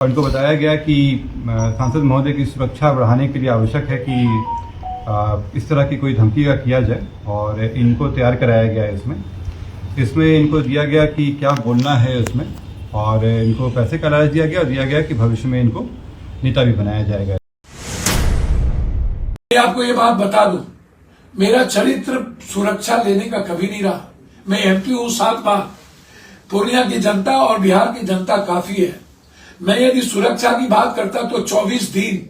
और इनको बताया गया कि सांसद महोदय की सुरक्षा बढ़ाने के लिए आवश्यक है कि इस तरह की कोई धमकी का किया जाए और इनको तैयार कराया गया है। इसमें इनको दिया गया कि क्या बोलना है उसमें, और इनको पैसे का लालच दिया गया और दिया गया कि भविष्य में इनको नेता भी बनाया जाएगा। मैं आपको ये बात बता दूं, मेरा चरित्र सुरक्षा लेने का कभी नहीं रहा। मैं एमपी हूं 7 बार। पूर्णिया की जनता और बिहार की जनता काफी है। मैं यदि सुरक्षा की बात करता तो 24 दिन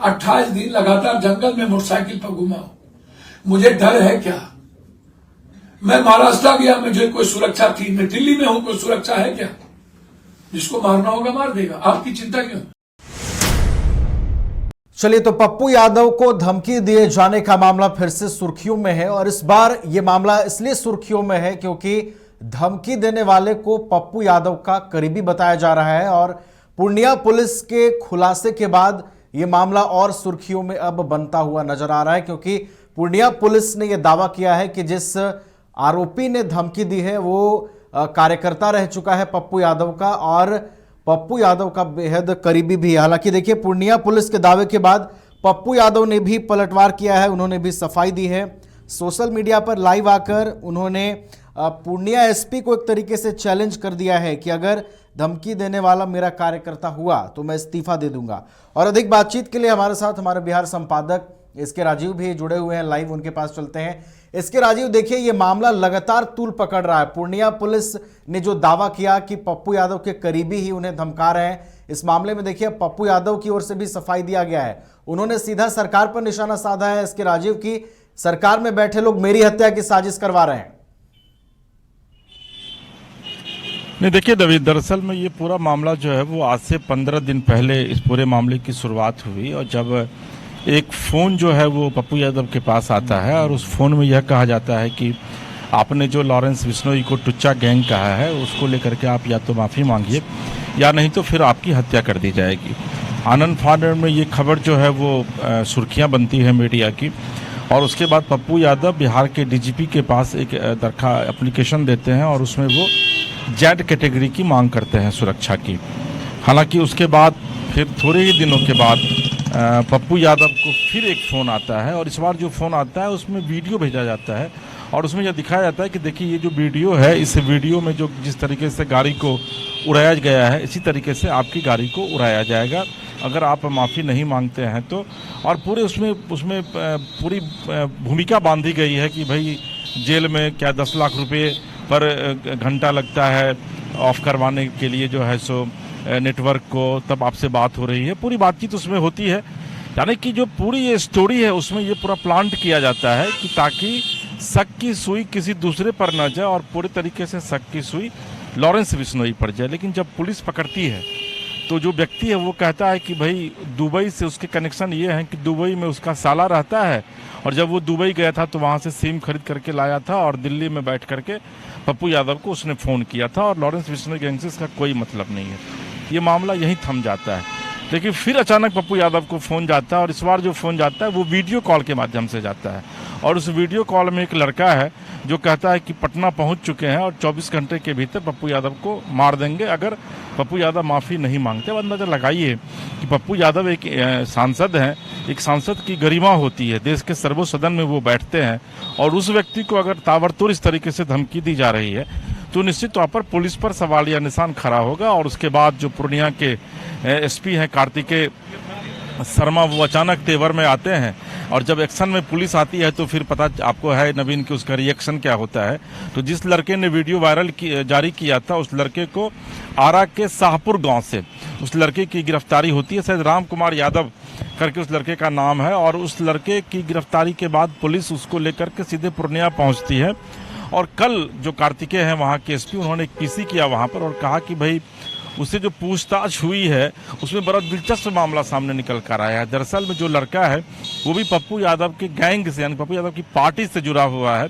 28 दिन लगातार जंगल में मोटरसाइकिल पर घूमा हूं। मुझे डर है क्या? मैं महाराष्ट्र गया, मुझे कोई सुरक्षा थी। मैं दिल्ली में हूं, कोई सुरक्षा है क्या? जिसको मारना होगा मार देगा। आपकी चिंता क्यों? चलिए, तो पप्पू यादव को धमकी दिए जाने का मामला फिर से सुर्खियों में है। और इस बार यह मामला इसलिए सुर्खियों में है क्योंकि धमकी देने वाले को पप्पू यादव का करीबी बताया जा रहा है। और पूर्णिया पुलिस के खुलासे के बाद यह मामला और सुर्खियों में अब बनता हुआ नजर आ रहा है, क्योंकि पूर्णिया पुलिस ने यह दावा किया है कि जिस आरोपी ने धमकी दी है वो कार्यकर्ता रह चुका है पप्पू यादव का, और पप्पू यादव का बेहद करीबी भी है। हालांकि देखिए, पूर्णिया पुलिस के दावे के बाद पप्पू यादव ने भी पलटवार किया है। उन्होंने भी सफाई दी है। सोशल मीडिया पर लाइव आकर उन्होंने पूर्णिया एसपी को एक तरीके से चैलेंज कर दिया है कि अगर धमकी देने वाला मेरा कार्यकर्ता हुआ तो मैं इस्तीफा दे दूंगा। और अधिक बातचीत के लिए हमारे साथ हमारे बिहार संपादक एसके राजीव भी जुड़े हुए हैं लाइव, उनके पास चलते हैं। एसके राजीव, देखिए, ये मामला लगातार तूल पकड़ रहा है। पूर्णिया पुलिस ने जो दावा किया कि पप्पू यादव के करीबी ही उन्हें धमका रहे हैं, इस मामले में देखिए पप्पू यादव की ओर से भी सफाई दिया गया है। उन्होंने सीधा सरकार पर निशाना साधा है एसके राजीव की सरकार में बैठे लोग मेरी हत्या की साजिश करवा रहे हैं। नहीं, देखिए दवी, दरअसल में ये पूरा मामला जो है वो आज से 15 दिन पहले इस पूरे मामले की शुरुआत हुई। और जब एक फ़ोन जो है वो पप्पू यादव के पास आता है और उस फ़ोन में यह कहा जाता है कि आपने जो लॉरेंस बिश्नोई को टुच्चा गैंग कहा है उसको लेकर के आप या तो माफ़ी मांगिए या नहीं तो फिर आपकी हत्या कर दी जाएगी। आनंद फानन में ये खबर जो है वो सुर्खियाँ बनती है मीडिया की। और उसके बाद पप्पू यादव बिहार के डीजीपी के पास एक एप्लीकेशन देते हैं और उसमें वो जेड कैटेगरी की मांग करते हैं सुरक्षा की। हालांकि उसके बाद फिर थोड़े ही दिनों के बाद पप्पू यादव को फिर एक फ़ोन आता है और इस बार जो फ़ोन आता है उसमें वीडियो भेजा जाता है और उसमें यह दिखाया जाता है कि देखिए ये जो वीडियो है, इस वीडियो में जो जिस तरीके से गाड़ी को उड़ाया गया है इसी तरीके से आपकी गाड़ी को उड़ाया जाएगा अगर आप माफ़ी नहीं मांगते हैं तो। और पूरे उसमें पूरी भूमिका बांधी गई है कि भाई जेल में क्या 10 लाख रुपए पर घंटा लगता है ऑफ करवाने के लिए जो है सो नेटवर्क को, तब आपसे बात हो रही है, पूरी बातचीत उसमें होती है। यानी कि जो पूरी ये स्टोरी है उसमें ये पूरा प्लांट किया जाता है कि ताकि शक की सुई किसी दूसरे पर न जाए और पूरे तरीके से शक की सुई लॉरेंस बिश्नोई पर जाए। लेकिन जब पुलिस पकड़ती है तो जो व्यक्ति है वो कहता है कि भाई दुबई से उसके कनेक्शन ये हैं कि दुबई में उसका साला रहता है और जब वो दुबई गया था तो वहाँ से सिम खरीद करके लाया था और दिल्ली में बैठ करके पप्पू यादव को उसने फ़ोन किया था और लॉरेंस बिश्नोई गैंग से इसका कोई मतलब नहीं है। ये मामला यहीं थम जाता है। लेकिन फिर अचानक पप्पू यादव को फ़ोन जाता है और इस बार जो फ़ोन जाता है वो वीडियो कॉल के माध्यम से जाता है और उस वीडियो कॉल में एक लड़का है जो कहता है कि पटना पहुंच चुके हैं और 24 घंटे के भीतर पप्पू यादव को मार देंगे अगर पप्पू यादव माफ़ी नहीं मांगते। अब अंदाजा लगाइए कि पप्पू यादव एक सांसद हैं, एक सांसद की गरिमा होती है, देश के सर्वोच्च सदन में वो बैठते हैं और उस व्यक्ति को अगर ताबड़तोड़ इस तरीके से धमकी दी जा रही है तो निश्चित तौर पर पुलिस पर सवालिया निशान खड़ा होगा। और उसके बाद जो पूर्णिया के एसपी हैं कार्तिकेय शर्मा, वो अचानक तेवर में आते हैं और जब एक्शन में पुलिस आती है तो फिर पता आपको है नवीन कि उसका रिएक्शन क्या होता है। तो जिस लड़के ने वीडियो वायरल जारी किया था उस लड़के को आरा के शाहपुर गांव से उस लड़के की गिरफ्तारी होती है। शायद राम कुमार यादव करके उस लड़के का नाम है और उस लड़के की गिरफ्तारी के बाद पुलिस उसको लेकर के सीधे पूर्णिया पहुंचती है। और कल जो कार्तिकेय हैं वहाँ के एसपी, उन्होंने एक पीसी किया वहाँ पर और कहा कि भाई उससे जो पूछताछ हुई है उसमें बड़ा दिलचस्प मामला सामने निकल कर आया है। दरअसल में जो लड़का है वो भी पप्पू यादव के गैंग से यानी पप्पू यादव की पार्टी से जुड़ा हुआ है।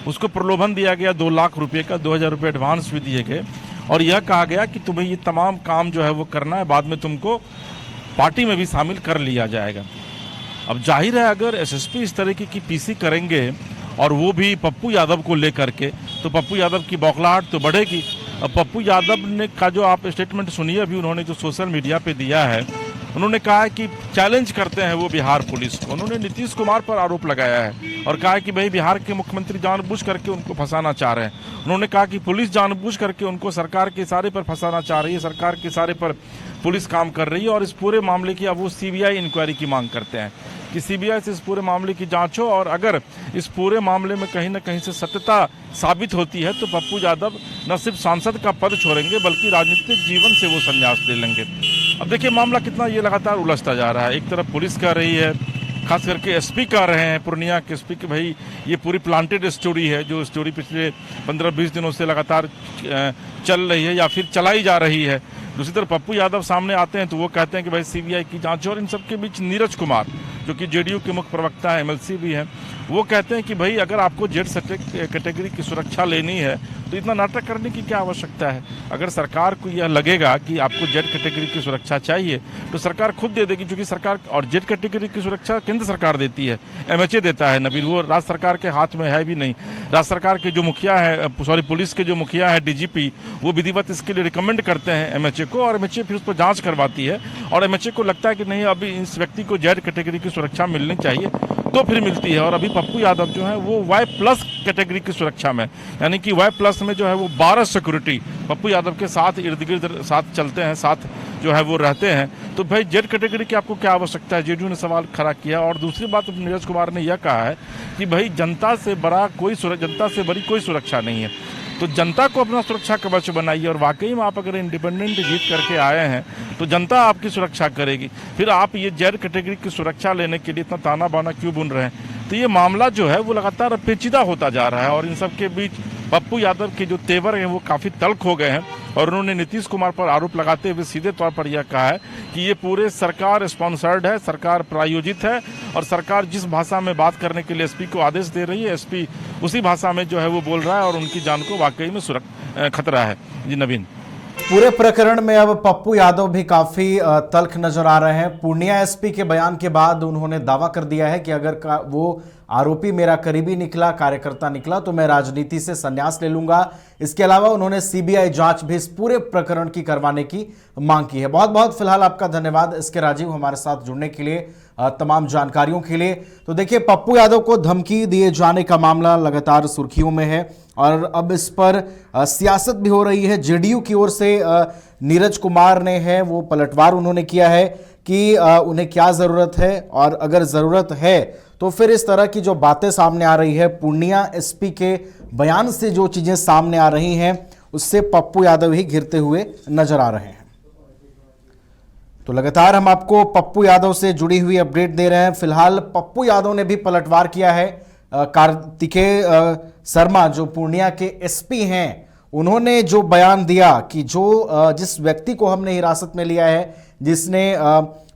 उसको प्रलोभन दिया गया 2 लाख रुपये का, 2000 रुपये एडवांस भी दिए गए और यह कहा गया कि तुम्हें ये तमाम काम जो है वो करना है, बाद में तुमको पार्टी में भी शामिल कर लिया जाएगा। अब जाहिर है अगर एसएसपी इस तरीके की पीसी करेंगे और वो भी पप्पू यादव को लेकर के, तो पप्पू यादव की बौखलाहट तो बढ़ेगी पप्पू यादव ने का जो आप स्टेटमेंट सुनिए अभी उन्होंने जो सोशल मीडिया पे दिया है, उन्होंने कहा है कि चैलेंज करते हैं वो बिहार पुलिस को। उन्होंने नीतीश कुमार पर आरोप लगाया है और कहा है कि भाई बिहार के मुख्यमंत्री जानबूझ करके उनको फंसाना चाह रहे हैं। उन्होंने कहा कि पुलिस जानबूझ करके उनको सरकार के इशारे पर फंसाना चाह रही है, सरकार के इशारे पर पुलिस काम कर रही है और इस पूरे मामले की अब वो सीबीआई इंक्वायरी की मांग करते हैं कि सीबीआई से इस पूरे मामले की जांच हो और अगर इस पूरे मामले में कहीं ना कहीं से सत्यता साबित होती है तो पप्पू यादव न सिर्फ सांसद का पद छोड़ेंगे बल्कि राजनीतिक जीवन से वो संन्यास ले लेंगे। अब देखिए मामला कितना ये लगातार उलझता जा रहा है। एक तरफ पुलिस कह रही है, खास करके एसपी कह रहे हैं, पूर्णिया के एसपी कि भाई ये पूरी प्लांटेड स्टोरी है, जो स्टोरी पिछले 15-20 दिनों से लगातार चल रही है या फिर चलाई जा रही है। दूसरी तरफ पप्पू यादव सामने आते हैं तो वो कहते हैं कि भाई सीबीआई की जांच हो। और इन सब के बीच नीरज कुमार जो कि जेडीयू के मुख्य प्रवक्ता है, एमएलसी भी हैं, वो कहते हैं कि भाई अगर आपको जेड कैटेगरी की सुरक्षा लेनी है तो इतना नाटक करने की क्या आवश्यकता है। अगर सरकार को यह लगेगा कि आपको जेड कैटेगरी की सुरक्षा चाहिए तो सरकार खुद दे देगी, क्योंकि सरकार और जेड कैटेगरी की सुरक्षा केंद्र सरकार देती है, एमएचए देता है नबील, वो राज्य सरकार के हाथ में है भी नहीं। राज्य सरकार के जो मुखिया है, पुलिस के जो मुखिया है डीजीपी, वो विधिवत इसके लिए रिकमेंड करते हैं एमएचए को और एमएचए फिर उस पर जांच करवाती है और एमएचए को लगता है कि नहीं अभी इस व्यक्ति को जेड कैटेगरी की सुरक्षा मिलनी चाहिए तो फिर मिलती है। और अभी पप्पू यादव जो है वो Y+ कैटेगरी की सुरक्षा में, यानी कि Y+ में जो है वो 12 सिक्योरिटी पप्पू यादव के साथ इर्द गिर्द साथ चलते हैं, साथ जो है वो रहते हैं। तो भाई जेड कैटेगरी की आपको क्या आवश्यकता है, जेडीयू ने सवाल खड़ा किया। और दूसरी बात नीरज कुमार ने यह कहा है कि भाई जनता से बड़ी कोई सुरक्षा नहीं है, तो जनता को अपना सुरक्षा कवच बनाइए। और वाकई में आप अगर इंडिपेंडेंट जीत करके आए हैं तो जनता आपकी सुरक्षा करेगी, फिर आप ये जेड कैटेगरी की सुरक्षा लेने के लिए इतना ताना बाना क्यों बुन रहे हैं। तो ये मामला जो है वो लगातार पेचीदा होता जा रहा है और इन सब के बीच पप्पू यादव के जो तेवर हैं वो काफ़ी तल्ख हो गए हैं और उन्होंने नीतीश कुमार पर आरोप लगाते हुए सीधे तौर पर यह कहा है कि ये पूरे सरकार स्पॉन्सर्ड है, सरकार प्रायोजित है और सरकार जिस भाषा में बात करने के लिए एसपी को आदेश दे रही है, एसपी उसी भाषा में जो है वो बोल रहा है और उनकी जान को वाकई में खतरा है। जी नवीन। पूरे प्रकरण में अब पप्पू यादव भी काफी तल्ख नजर आ रहे हैं। पूर्णिया एसपी के बयान के बाद उन्होंने दावा कर दिया है कि अगर वो आरोपी मेरा करीबी निकला, कार्यकर्ता निकला, तो मैं राजनीति से संन्यास ले लूंगा। इसके अलावा उन्होंने सीबीआई जांच भी इस पूरे प्रकरण की करवाने की मांग की है। बहुत बहुत फिलहाल आपका धन्यवाद इसके राजीव, हमारे साथ जुड़ने के लिए, तमाम जानकारियों के लिए। तो देखिए पप्पू यादव को धमकी दिए जाने का मामला लगातार सुर्खियों में है और अब इस पर सियासत भी हो रही है। जेडीयू की ओर से नीरज कुमार ने है वो पलटवार उन्होंने किया है कि उन्हें क्या जरूरत है और अगर जरूरत है तो फिर इस तरह की जो बातें सामने आ रही है, पूर्णिया एसपी के बयान से जो चीजें सामने आ रही हैं उससे पप्पू यादव ही घिरते हुए नजर आ रहे हैं। तो लगातार हम आपको पप्पू यादव से जुड़ी हुई अपडेट दे रहे हैं। फिलहाल पप्पू यादव ने भी पलटवार किया है। कार्तिकेय शर्मा जो पूर्णिया के एसपी हैं, उन्होंने जो बयान दिया कि जिस व्यक्ति को हमने हिरासत में लिया है, जिसने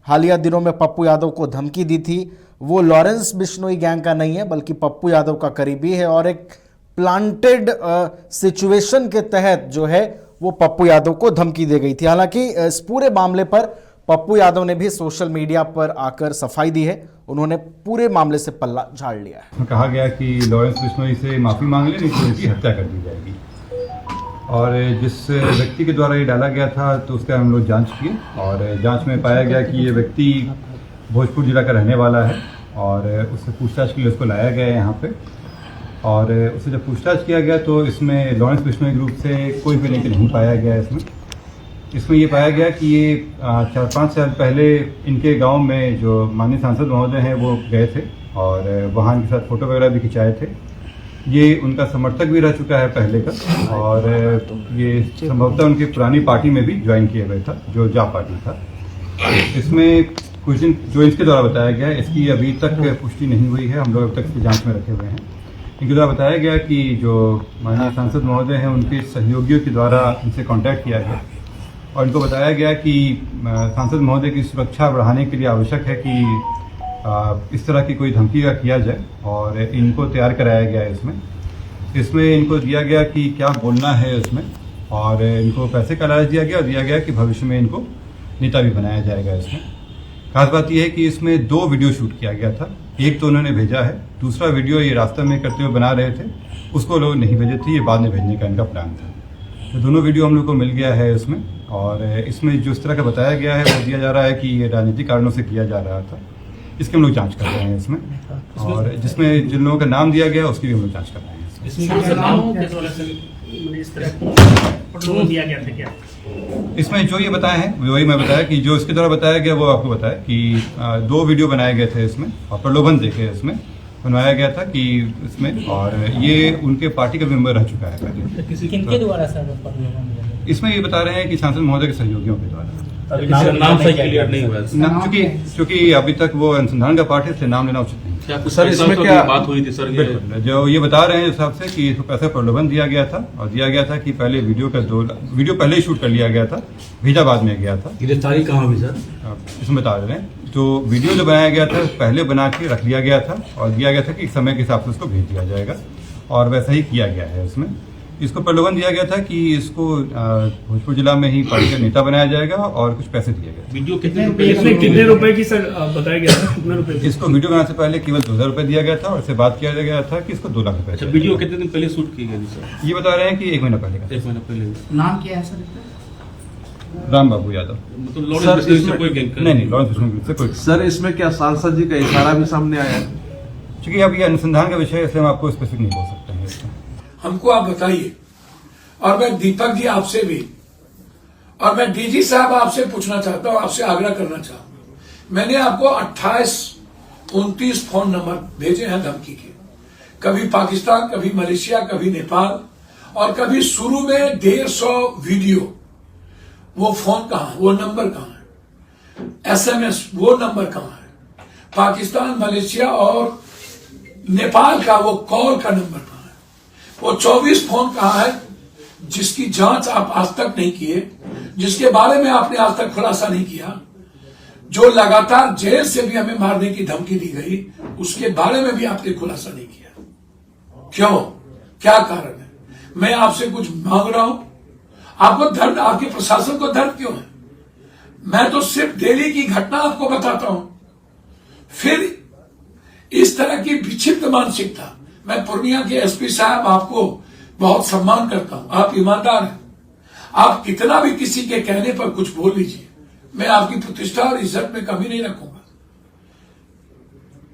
हालिया दिनों में पप्पू यादव को धमकी दी थी, वो लॉरेंस बिश्नोई गैंग का नहीं है बल्कि पप्पू यादव का करीबी है और एक प्लांटेड सिचुएशन के तहत जो है वो पप्पू यादव को धमकी दी गई थी। हालांकि इस पूरे मामले पर पप्पू यादव ने भी सोशल मीडिया पर आकर सफाई दी है। उन्होंने पूरे मामले से पल्ला झाड़ लिया है। कहा गया कि लॉरेंस बिश्नोई से माफी मांग ले, नहीं तो उनकी हत्या कर दी जाएगी। और जिस व्यक्ति के द्वारा ये डाला गया था तो उसका हम लोग जांच किए और जांच में पाया गया कि ये व्यक्ति भोजपुर जिला का रहने वाला है और उससे पूछताछ के लिए उसको लाया गया है यहाँ पे। और उससे जब पूछताछ किया गया तो इसमें लॉरेंस बिश्नोई ग्रुप से कोई भी लिंक नहीं पाया गया। इसमें ये पाया गया कि ये 4-5 साल पहले इनके गांव में जो माननीय सांसद महोदय हैं वो गए थे और वहाँ इनके साथ फोटो वगैरह भी खिंचाए थे। ये उनका समर्थक भी रह चुका है पहले का और ये संभवतः उनकी पुरानी पार्टी में भी ज्वाइन किया गया था, जो जा पार्टी था। इसमें कुछ दिन जो इसके द्वारा बताया गया है, इसकी अभी तक पुष्टि नहीं हुई है, हम लोग अब तक इसकी जांच में रखे हुए हैं। इनके द्वारा बताया गया कि जो माननीय सांसद महोदय हैं उनके सहयोगियों के द्वारा इनसे कांटेक्ट किया गया और इनको बताया गया कि सांसद महोदय की सुरक्षा बढ़ाने के लिए आवश्यक है कि इस तरह की कोई धमकी का किया जाए और इनको तैयार कराया गया है। इसमें इनको दिया गया कि क्या बोलना है इसमें और इनको पैसे का लालच दिया गया और दिया गया कि भविष्य में इनको नेता भी बनाया जाएगा। इसमें खास बात यह है कि इसमें 2 वीडियो शूट किया गया था। एक तो उन्होंने भेजा है, दूसरा वीडियो ये रास्ते में करते हुए बना रहे थे, उसको लोग नहीं भेजे थे, ये बाद में भेजने का इनका प्लान था। तो दोनों वीडियो हम लोग को मिल गया है इसमें, और इसमें जो इस तरह का बताया गया है वो दिया जा रहा है कि ये राजनीतिक कारणों से किया जा रहा था। इसकी हम लोग जांच कर रहे हैं इसमें, और जिसमें जिन लोगों का नाम दिया गया उसकी भी हम लोग जांच कर रहे हैं इसमें जो ये बताए हैं वही मैं बताया कि जो इसके द्वारा बताया गया वो आपको बताया कि 2 वीडियो बनाए गए थे इसमें, और प्रलोभन देके इसमें बनवाया गया था कि इसमें, और ये उनके पार्टी का मेंबर रह चुका है पहले। किनके द्वारा सर? इसमें ये बता रहे हैं कि सांसद महोदय के सहयोगियों के द्वारा। नाम सही क्लियर नहीं हुआ क्योंकि अभी तक वो अनुसंधान का पार्ट है, इसलिए नाम लेना उचित नहीं। क्या कुछ सर इसमें क्या बात हुई थी सर? बिल्कुल, जो ये बता रहे हैं इस हिसाब से कि इसको पैसा प्रलोभन दिया गया था, और दिया गया था कि पहले वीडियो पहले ही शूट कर लिया गया था, भेजा बाद में गया था। गिरफ्तारी कहाँ हुई सर? इसमें बता रहे हैं जो वीडियो जो बनाया गया था पहले बना के रख लिया गया था, और दिया गया था कि समय के हिसाब से उसको भेज दिया जाएगा, और वैसा ही किया गया है। इसमें इसको प्रलोभन दिया गया था कि इसको भोजपुर जिला में ही पार्टी का नेता बनाया जाएगा, और कुछ पैसे दिए गए। वीडियो कितने रुपए की सर बताया गया था? कितने रुपए? इसको वीडियो बनाने से पहले केवल 2000 रुपए दिया गया था, और इससे बात किया गया था कि इसको 2 लाख रुपए। अच्छा, वीडियो कितने दिन पहले शूट की गई सर? ये बता रहे हैं कि 1 महीना पहले का। 1 महीना पहले। नाम क्या है सर? राम बाबू यादव। मतलब लॉरेंस बिस्मिल से कोई नहीं, लॉरेंस बिस्मिल से कोई। सर इसमें क्या सांसद जी का इशारा भी सामने आया है? क्योंकि अब ये अनुसंधान का विषय है, इसलिए हम आपको स्पेसिफिक नहीं बोल सकते हैं इसमें। हमको आप बताइए, और मैं दीपक जी आपसे भी, और मैं डीजी साहब आपसे पूछना चाहता हूं, आपसे आग्रह करना चाहता हूं। मैंने आपको 28-29 फोन नंबर भेजे हैं धमकी के, कभी पाकिस्तान, कभी मलेशिया, कभी नेपाल, और कभी शुरू में 150 वीडियो। वो फोन कहां है? वो नंबर कहां है? SMS वो नंबर कहां है? पाकिस्तान, मलेशिया और नेपाल का वो कॉल का नंबर कहां है? वो 24 फोन कहां है जिसकी जांच आप आज तक नहीं किए, जिसके बारे में आपने आज तक खुलासा नहीं किया, जो लगातार जेल से भी हमें मारने की धमकी दी गई, उसके बारे में भी आपने खुलासा नहीं किया। क्यों? क्या कारण है? मैं आपसे कुछ मांग रहा हूं, आपको दर्द, आपके प्रशासन को दर्द क्यों है? मैं तो सिर्फ दिल्ली की घटना आपको बताता हूं, फिर इस तरह की विक्षिप्त मानसिकता। मैं पूर्णिया के एसपी साहब आपको बहुत सम्मान करता हूं, आप ईमानदार हैं, आप कितना भी किसी के कहने पर कुछ बोल लीजिए, मैं आपकी प्रतिष्ठा और इज्जत में कमी नहीं रखूंगा।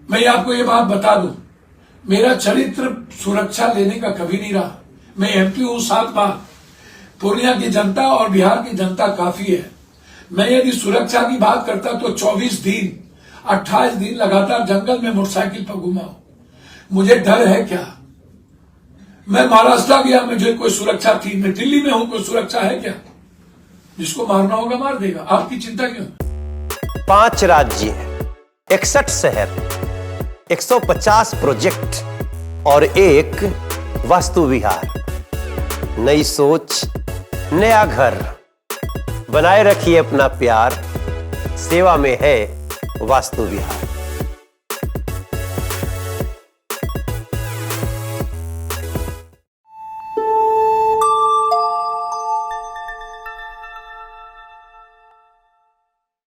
मैं आपको ये बात बता दूं, मेरा चरित्र सुरक्षा लेने का कभी नहीं रहा। मैं MP हूं 7 बार, पूर्णिया की जनता और बिहार की जनता काफी है। मैं यदि सुरक्षा की बात करता तो 24 दिन 28 दिन लगातार जंगल में मोटरसाइकिल पर घुमा हूं। मुझे डर है क्या? मैं महाराष्ट्र गया, मुझे कोई सुरक्षा थी। मैं दिल्ली में हूं, कोई सुरक्षा है क्या? जिसको मारना होगा मार देगा, आपकी चिंता क्यों? 5 राज्य, 61 शहर, 150 प्रोजेक्ट और 1 वास्तु विहार। नई सोच, नया घर। बनाए रखिए अपना प्यार, सेवा में है वास्तु विहार।